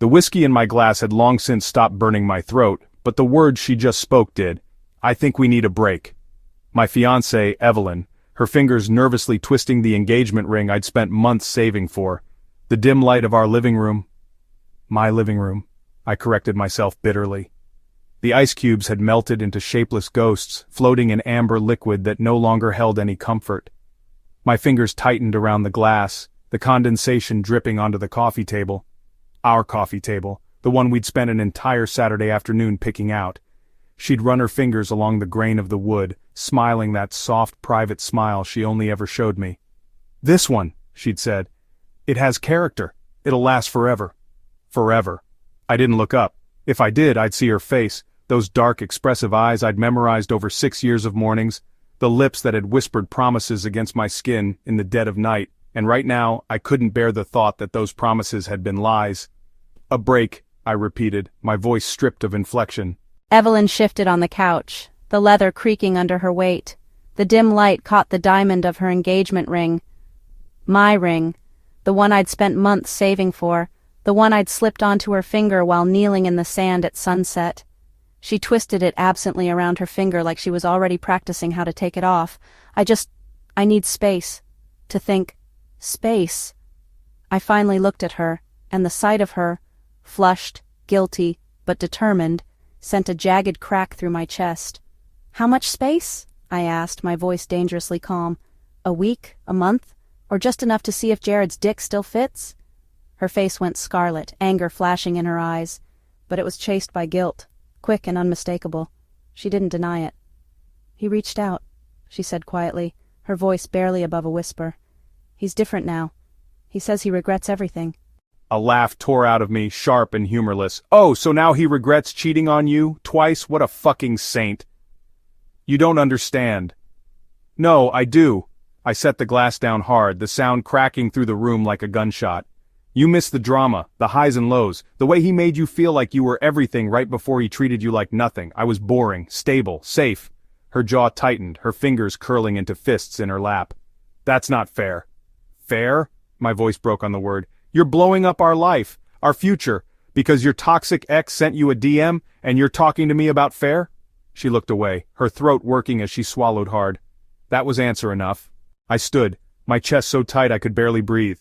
The whiskey in my glass had long since stopped burning my throat, but the words she just spoke did. I think we need a break. My fiancée, Evelyn, her fingers nervously twisting the engagement ring I'd spent months saving for. The dim light of our living room. My living room, I corrected myself bitterly. The ice cubes had melted into shapeless ghosts, floating in amber liquid that no longer held any comfort. My fingers tightened around the glass, the condensation dripping onto the coffee table. Our coffee table, the one we'd spent an entire Saturday afternoon picking out. She'd run her fingers along the grain of the wood, smiling that soft, private smile she only ever showed me. "This one," she'd said. "It has character. It'll last forever." Forever. I didn't look up. If I did, I'd see her face, those dark, expressive eyes I'd memorized over 6 years of mornings, the lips that had whispered promises against my skin in the dead of night, and right now, I couldn't bear the thought that those promises had been lies. "A break," I repeated, my voice stripped of inflection. Evelyn shifted on the couch, the leather creaking under her weight. The dim light caught the diamond of her engagement ring. My ring, the one I'd spent months saving for, the one I'd slipped onto her finger while kneeling in the sand at sunset. She twisted it absently around her finger like she was already practicing how to take it off. I need space. To think. Space. I finally looked at her, and the sight of her, flushed, guilty, but determined, sent a jagged crack through my chest. "How much space?" I asked, my voice dangerously calm. "A week? A month? Or just enough to see if Jared's dick still fits?" Her face went scarlet, anger flashing in her eyes, but it was chased by guilt, quick and unmistakable. She didn't deny it. "He reached out," she said quietly, her voice barely above a whisper. "He's different now. He says he regrets everything." A laugh tore out of me, sharp and humorless. "Oh, so now he regrets cheating on you? Twice? What a fucking saint." "You don't understand." "No, I do." I set the glass down hard, the sound cracking through the room like a gunshot. "You miss the drama, the highs and lows, the way he made you feel like you were everything right before he treated you like nothing. I was boring, stable, safe." Her jaw tightened, her fingers curling into fists in her lap. "That's not fair." "Fair?" My voice broke on the word. "You're blowing up our life, our future, because your toxic ex sent you a DM, and you're talking to me about fair?" She looked away, her throat working as she swallowed hard. That was answer enough. I stood, my chest so tight I could barely breathe.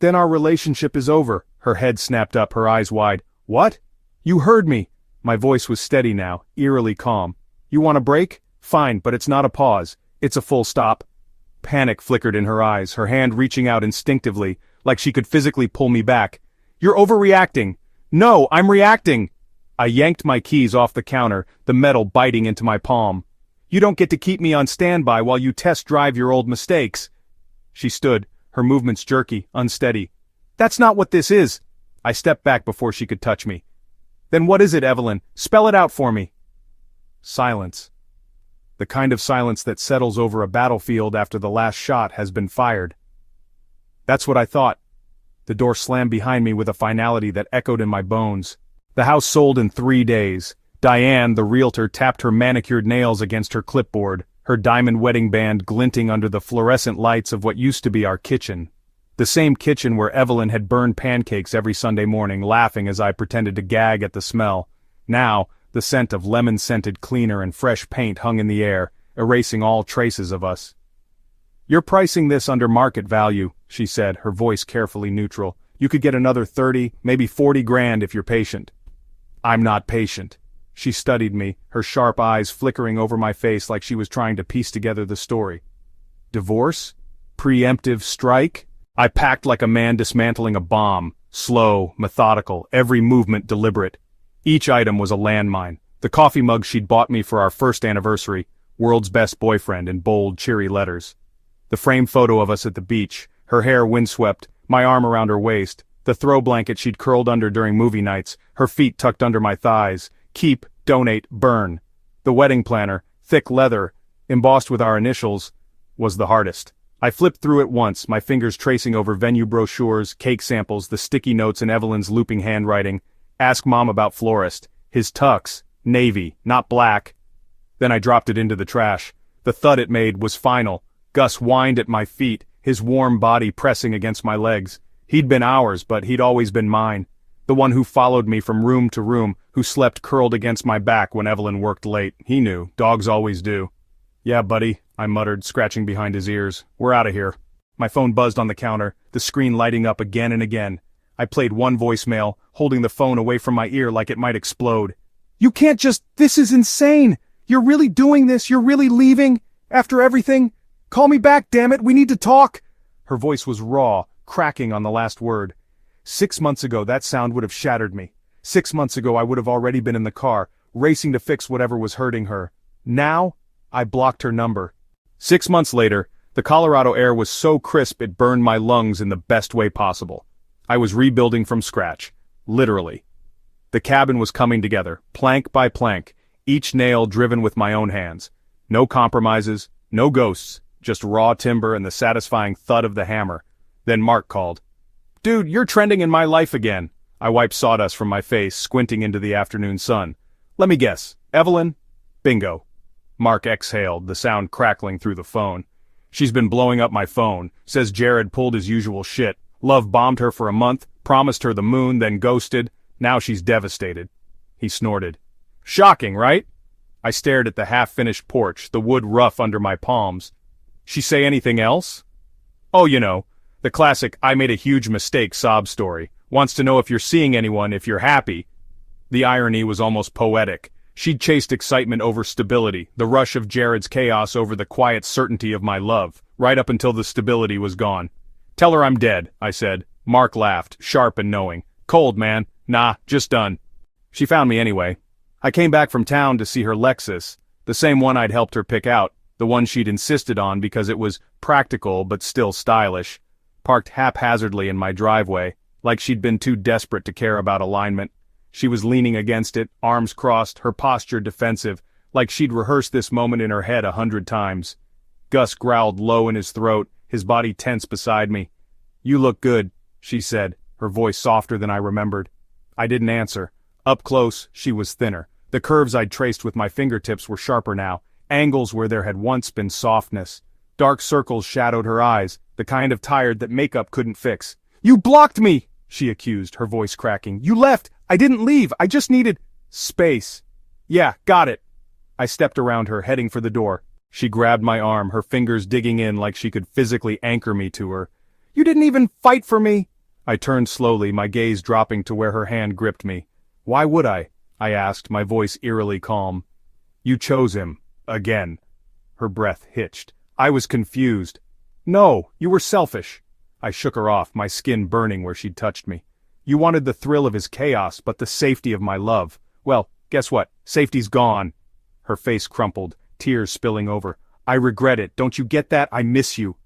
"Then our relationship is over." Her head snapped up, her eyes wide. "What?" "You heard me." My voice was steady now, eerily calm. "You want a break? Fine, but it's not a pause. It's a full stop." Panic flickered in her eyes, her hand reaching out instinctively, like she could physically pull me back. "You're overreacting." "No, I'm reacting." I yanked my keys off the counter, the metal biting into my palm. "You don't get to keep me on standby while you test drive your old mistakes." She stood, her movements jerky, unsteady. "That's not what this is." I stepped back before she could touch me. "Then what is it, Evelyn? Spell it out for me." Silence. The kind of silence that settles over a battlefield after the last shot has been fired. That's what I thought. The door slammed behind me with a finality that echoed in my bones. The house sold in 3 days. Diane, the realtor, tapped her manicured nails against her clipboard, her diamond wedding band glinting under the fluorescent lights of what used to be our kitchen. The same kitchen where Evelyn had burned pancakes every Sunday morning, laughing as I pretended to gag at the smell. Now, the scent of lemon-scented cleaner and fresh paint hung in the air, erasing all traces of us. "You're pricing this under market value," she said, her voice carefully neutral. "You could get another 30, maybe 40 grand if you're patient." "I'm not patient." She studied me, her sharp eyes flickering over my face like she was trying to piece together the story. "Divorce? Preemptive strike?" I packed like a man dismantling a bomb, slow, methodical, every movement deliberate. Each item was a landmine. The coffee mug she'd bought me for our first anniversary, "World's best boyfriend" in bold, cheery letters. The framed photo of us at the beach, her hair windswept, my arm around her waist, the throw blanket she'd curled under during movie nights, her feet tucked under my thighs, keep, donate, burn. The wedding planner, thick leather, embossed with our initials, was the hardest. I flipped through it once, my fingers tracing over venue brochures, cake samples, the sticky notes in Evelyn's looping handwriting. "Ask Mom about florist. His tux, navy, not black." Then I dropped it into the trash. The thud it made was final. Gus whined at my feet, his warm body pressing against my legs. He'd been ours, but he'd always been mine. The one who followed me from room to room, who slept curled against my back when Evelyn worked late. He knew. Dogs always do. "Yeah, buddy," I muttered, scratching behind his ears. "We're out of here." My phone buzzed on the counter, the screen lighting up again and again. I played one voicemail, holding the phone away from my ear like it might explode. "You can't just— this is insane! You're really doing this? You're really leaving? After everything? Call me back, damn it, we need to talk!" Her voice was raw, cracking on the last word. 6 months ago that sound would have shattered me. 6 months ago I would have already been in the car, racing to fix whatever was hurting her. Now, I blocked her number. 6 months later, the Colorado air was so crisp it burned my lungs in the best way possible. I was rebuilding from scratch. Literally. The cabin was coming together, plank by plank, each nail driven with my own hands. No compromises, no ghosts, just raw timber and the satisfying thud of the hammer. Then Mark called. "Dude, you're trending in my life again." I wiped sawdust from my face, squinting into the afternoon sun. "Let me guess. Evelyn?" "Bingo." Mark exhaled, the sound crackling through the phone. "She's been blowing up my phone, says Jared pulled his usual shit. Love bombed her for a month, promised her the moon, then ghosted. Now she's devastated." He snorted. "Shocking, right?" I stared at the half-finished porch, the wood rough under my palms. "She say anything else?" "Oh, you know, the classic 'I made a huge mistake' sob story. Wants to know if you're seeing anyone, if you're happy." The irony was almost poetic. She'd chased excitement over stability, the rush of Jared's chaos over the quiet certainty of my love, right up until the stability was gone. "Tell her I'm dead," I said. Mark laughed, sharp and knowing. "Cold, man. Nah, just done." She found me anyway. I came back from town to see her Lexus, the same one I'd helped her pick out, the one she'd insisted on because it was practical but still stylish, parked haphazardly in my driveway, like she'd been too desperate to care about alignment. She was leaning against it, arms crossed, her posture defensive, like she'd rehearsed this moment in her head 100 times. Gus growled low in his throat, his body tense beside me. "You look good," she said, her voice softer than I remembered. I didn't answer. Up close, she was thinner. The curves I'd traced with my fingertips were sharper now, angles where there had once been softness. Dark circles shadowed her eyes, the kind of tired that makeup couldn't fix. "You blocked me!" she accused, her voice cracking. "You left! I didn't leave! I just needed— space." "Yeah, got it." I stepped around her, heading for the door. She grabbed my arm, her fingers digging in like she could physically anchor me to her. "You didn't even fight for me!" I turned slowly, my gaze dropping to where her hand gripped me. "Why would I?" I asked, my voice eerily calm. "You chose him. Again." Her breath hitched. I was confused. "No, you were selfish." I shook her off, my skin burning where she'd touched me. "You wanted the thrill of his chaos, but the safety of my love. Well, guess what? Safety's gone." Her face crumpled, tears spilling over. "I regret it. Don't you get that? I miss you."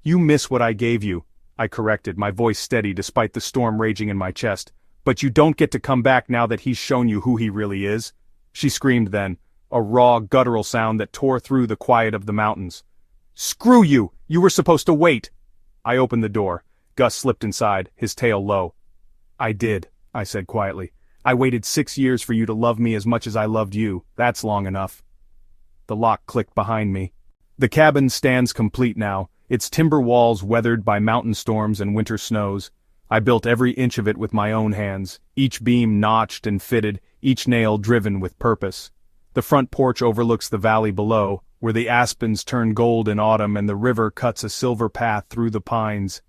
"You miss what I gave you," I corrected, my voice steady despite the storm raging in my chest. "But you don't get to come back now that he's shown you who he really is." She screamed then, a raw, guttural sound that tore through the quiet of the mountains. "Screw you! You were supposed to wait!" I opened the door. Gus slipped inside, his tail low. "I did," I said quietly. "I waited 6 years for you to love me as much as I loved you. That's long enough." The lock clicked behind me. The cabin stands complete now, its timber walls weathered by mountain storms and winter snows. I built every inch of it with my own hands, each beam notched and fitted, each nail driven with purpose. The front porch overlooks the valley below, where the aspens turn gold in autumn and the river cuts a silver path through the pines.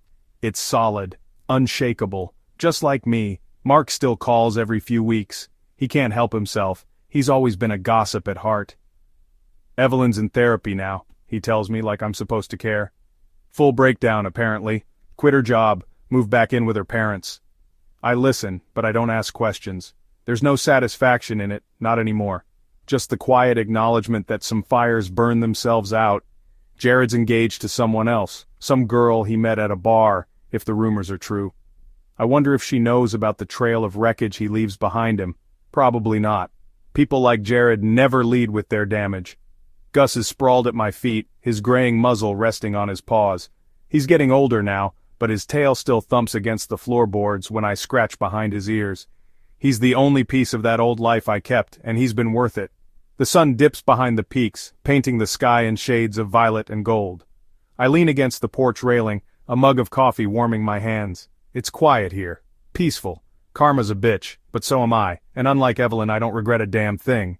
It's solid, unshakable, just like me. Mark still calls every few weeks. He can't help himself. He's always been a gossip at heart. "Evelyn's in therapy now," he tells me like I'm supposed to care. "Full breakdown, apparently. Quit her job, moved back in with her parents." I listen, but I don't ask questions. There's no satisfaction in it, not anymore. Just the quiet acknowledgement that some fires burn themselves out. Jared's engaged to someone else, some girl he met at a bar, if the rumors are true. I wonder if she knows about the trail of wreckage he leaves behind him. Probably not. People like Jared never lead with their damage. Gus is sprawled at my feet, his graying muzzle resting on his paws. He's getting older now, but his tail still thumps against the floorboards when I scratch behind his ears. He's the only piece of that old life I kept, and he's been worth it. The sun dips behind the peaks, painting the sky in shades of violet and gold. I lean against the porch railing, a mug of coffee warming my hands. It's quiet here, peaceful. Karma's a bitch, but so am I, and unlike Evelyn I don't regret a damn thing.